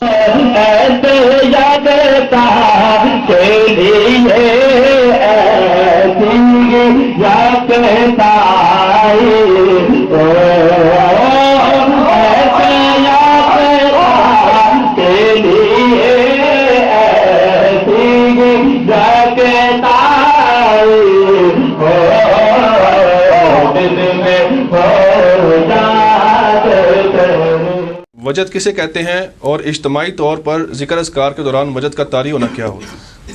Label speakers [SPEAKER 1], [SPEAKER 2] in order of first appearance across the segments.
[SPEAKER 1] ایسے یادتا کے لیے ایسی یادتا ایسے یادتا کے لیے ایسی یادتا دل میں ہو یاد
[SPEAKER 2] وجد کسے کہتے ہیں اور اجتماعی طور پر ذکر اذکار کے دوران وجد کا طاری ہونا کیا ہو؟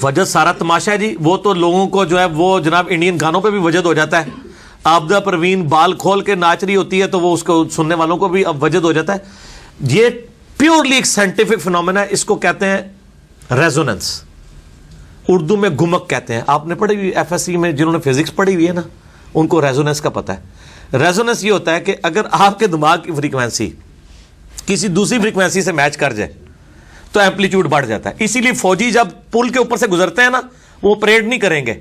[SPEAKER 3] وجد سارا تماشا ہے جی. وہ تو لوگوں کو جو ہے وہ جناب انڈین گانوں پہ بھی وجد ہو جاتا ہے. آبدہ پروین بال کھول کے ناچ رہی ہوتی ہے تو وہ اس کو سننے والوں کو بھی اب وجد ہو جاتا ہے. یہ پیورلی ایک سائنٹیفک فنومینا ہے. اس کو کہتے ہیں ریزوننس, اردو میں گمک کہتے ہیں. آپ نے پڑھی ہوئی ایف ایس سی میں, جنہوں نے فزکس پڑھی ہوئی ہے نا, ان کو ریزوننس کا پتہ ہے. ریزوننس یہ ہوتا ہے کہ اگر آپ کے دماغ کی فریکوینسی کسی دوسری فریکوینسی سے میچ کر جائے تو ایمپلیٹیوڈ بڑھ جاتا ہے. اسی لیے فوجی جب پل کے اوپر سے گزرتے ہیں نا, وہ پریڈ نہیں کریں گے.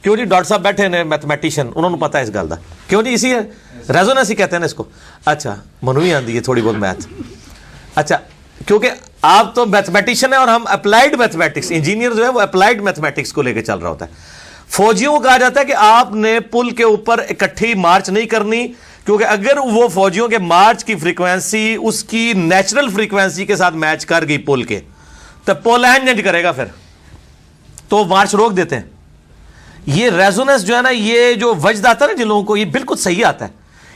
[SPEAKER 3] کیوں جی؟ ڈاکٹر صاحب بیٹھے ہیں میتھمیٹیشین, انہوں نے پتا ہے اس گل کا. کیوں جی؟ اسی ہے ریزوننس ہی کہتے ہیں نا اس کو. اچھا منوی آندی ہے تھوڑی بہت میتھ. اچھا کیونکہ آپ تو میتھمیٹیشین ہیں اور ہم اپلائیڈ میتھمیٹکس, انجینئر جو ہے وہ اپلائیڈ میتھمیٹکس کو لے کے چل رہا ہوتا ہے. فوجیوں کو کہا جاتا ہے کہ آپ نے پل کے اوپر اکٹھی مارچ نہیں کرنی, کیونکہ اگر وہ فوجیوں کے مارچ کی فریکوینسی اس کی نیچرل فریکوینسی کے ساتھ میچ کر گئی پل کے, تو پول اینج کرے گا, پھر تو مارچ روک دیتے ہیں. یہ ریزوننس جو ہے نا, یہ جو وجد آتا ہے نا جن لوگوں کو, یہ بالکل صحیح آتا ہے.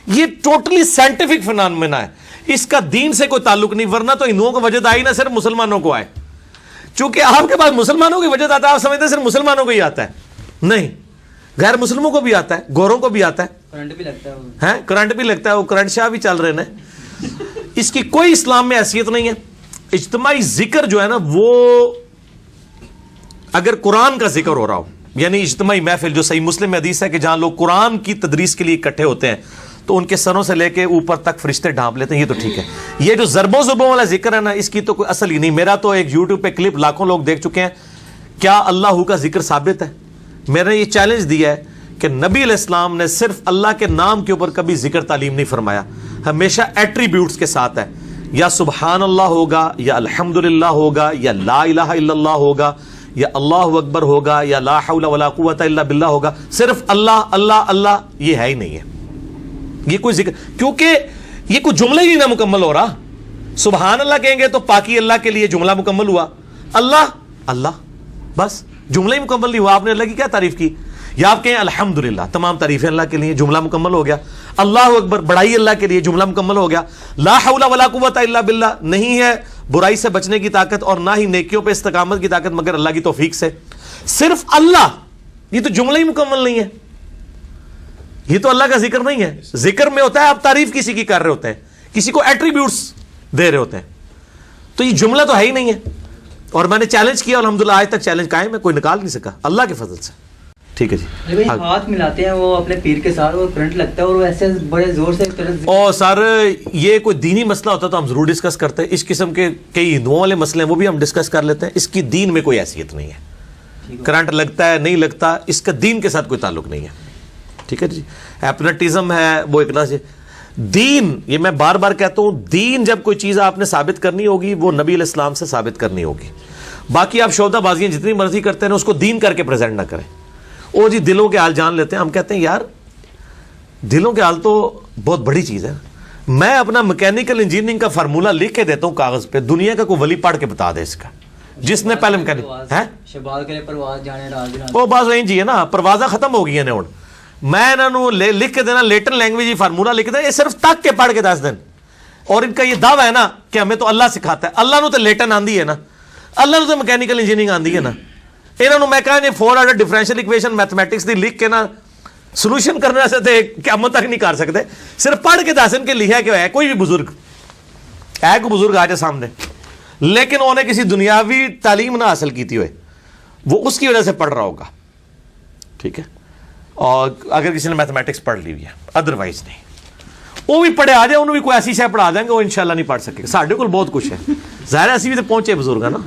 [SPEAKER 3] یہ ٹوٹلی سائنٹیفک فنومینا ہے. اس کا دین سے کوئی تعلق نہیں, ورنہ تو ہندوؤں کو وجد آئی نہ صرف مسلمانوں کو آئے. چونکہ آپ کے پاس مسلمانوں کی وجد آتا ہے, آپ سمجھتے ہیں صرف مسلمانوں کو ہی آتا ہے. نہیں, غیر مسلموں کو بھی آتا ہے, گوروں کو بھی آتا ہے, کرنٹ بھی لگتا ہے, کرنٹ بھی لگتا ہے. وہ کرنٹ شاہ بھی چل رہے ہیں. اس کی کوئی اسلام میں حیثیت نہیں ہے. اجتماعی ذکر جو ہے نا, وہ اگر قرآن کا ذکر ہو رہا ہو, یعنی اجتماعی محفل, جو صحیح مسلم میں حدیث ہے کہ جہاں لوگ قرآن کی تدریس کے لیے اکٹھے ہوتے ہیں, تو ان کے سروں سے لے کے اوپر تک فرشتے ڈھانپ لیتے ہیں, یہ تو ٹھیک ہے. یہ جو ضربوں ضربوں والا ذکر ہے نا, اس کی تو کوئی اصل ہی نہیں. میرا تو ایک یوٹیوب پہ کلپ لاکھوں لوگ دیکھ چکے ہیں. کیا اللہ کا ذکر ثابت ہے؟ میں نے یہ چیلنج دیا ہے کہ نبی علیہ السلام نے صرف اللہ کے نام کے اوپر کبھی ذکر تعلیم نہیں فرمایا, ہمیشہ ایٹریبیوٹس کے ساتھ ہے. یا سبحان اللہ ہوگا, یا الحمدللہ ہوگا, یا لا الہ الا اللہ ہوگا, یا اللہ اکبر ہوگا, یا لا حول ولا قوت الا باللہ ہوگا. صرف اللہ اللہ اللہ یہ ہے ہی نہیں ہے. یہ کوئی ذکر, کیونکہ یہ کوئی جملہ ہی نہ مکمل ہو رہا. سبحان اللہ کہیں گے تو پاکی اللہ کے لیے جملہ مکمل ہوا, اللہ اللہ بس جملہ ہی مکمل نہیں ہوا. آپ نے اللہ کی کیا تعریف کی؟ یا آپ کہیں الحمدللہ, تمام تعریفیں اللہ کے لیے, جملہ مکمل ہو گیا. اللہ اکبر, بڑائی اللہ کے لیے, جملہ مکمل ہو گیا. لا حول ولا قوت الا باللہ, نہیں ہے برائی سے بچنے کی طاقت اور نہ ہی نیکیوں پہ استقامت کی طاقت مگر اللہ کی توفیق سے. صرف اللہ, یہ تو جملہ ہی مکمل نہیں ہے. یہ تو اللہ کا ذکر نہیں ہے. ذکر میں ہوتا ہے آپ تعریف کسی کی کر رہے ہوتے ہیں, کسی کو ایٹریبیوٹس دے رہے ہوتے ہیں, تو یہ جملہ تو ہے ہی نہیں ہے. اور میں نے چیلنج کیا, الحمدللہ آج تک چیلنج قائم ہے, کوئی نکال نہیں سکا اللہ کے فضل سے. ٹھیک ہے جی.
[SPEAKER 4] ہاتھ ملاتے ہیں وہ اپنے پیر کے ساتھ, وہ کرنٹ لگتا ہے اور وہ ایسے بڑے زور سے.
[SPEAKER 3] اور سر یہ کوئی دینی مسئلہ ہوتا تو ہم ضرور ڈسکس کرتے ہیں. اس قسم کے کئی ہندوؤں والے مسئلے ہیں, وہ بھی ہم ڈسکس کر لیتے ہیں. اس کی دین میں کوئی حیثیت نہیں ہے. کرنٹ لگتا ہے نہیں لگتا, اس کا دین کے ساتھ کوئی تعلق نہیں ہے. ٹھیک ہے جی. ایپنٹزم ہے وہ ایک سے دین, یہ میں بار بار کہتا ہوں, دین جب کوئی چیز آپ نے ثابت کرنی ہوگی وہ نبی علیہ السلام سے ثابت کرنی ہوگی. باقی آپ شعبہ بازیاں جتنی مرضی کرتے ہیں اس کو دین کر کے پریزنٹ نہ کریں. او جی دلوں کے حال جان لیتے ہیں. ہم کہتے ہیں یار دلوں کے حال تو بہت بڑی چیز ہے. میں اپنا میکینیکل انجینئرنگ کا فارمولہ لکھ کے دیتا ہوں کاغذ پہ, دنیا کا کوئی ولی پڑھ کے بتا دے اس کا, جس نے پہلے میکینک ہے وہ بس وہیں جی ہے نا, پروازہ ختم ہو گئی ہیں. میں انہوں نے لکھ کے دینا لیٹن لینگویج فارمولہ لکھ دینا, یہ صرف تک کے پڑھ کے 10 دن. اور ان کا یہ دعویٰ ہے نا کہ ہمیں تو اللہ سکھاتا ہے. اللہ نے تو لیٹن آندھی ہے نا, اللہ نے تو میکینیکل انجینئرنگ آندھی ہے نا. انہوں نے میں کہا نہیں 4 آرڈر ڈفرینشیل ایکویشن میتھمیٹکس دی لکھ کے نا سولوشن کرنے سے تے قیامت تک نہیں کر سکتے. صرف پڑھ کے 10 دن کے لکھا کہ ہے کوئی بھی بزرگ ہے, کوئی بزرگ آ جائے سامنے, لیکن انہوں نے کسی دنیاوی تعلیم نہ حاصل کی تھی ہوئے, وہ اس کی وجہ سے پڑھ رہا ہوگا. ٹھیک ہے. اور اگر کسی نے میتھمیٹکس پڑھ لی ہوئی ہے, ادروائز نہیں. وہ بھی پڑھے آ جائے, انہوں بھی کوئی ایسی شے پڑھا دیں گے, وہ انشاءاللہ نہیں پڑھ سکے. ساڈے کول بہت کچھ ہے, ظاہر ہے اسی بھی تو پہنچے بزرگ ہے نا.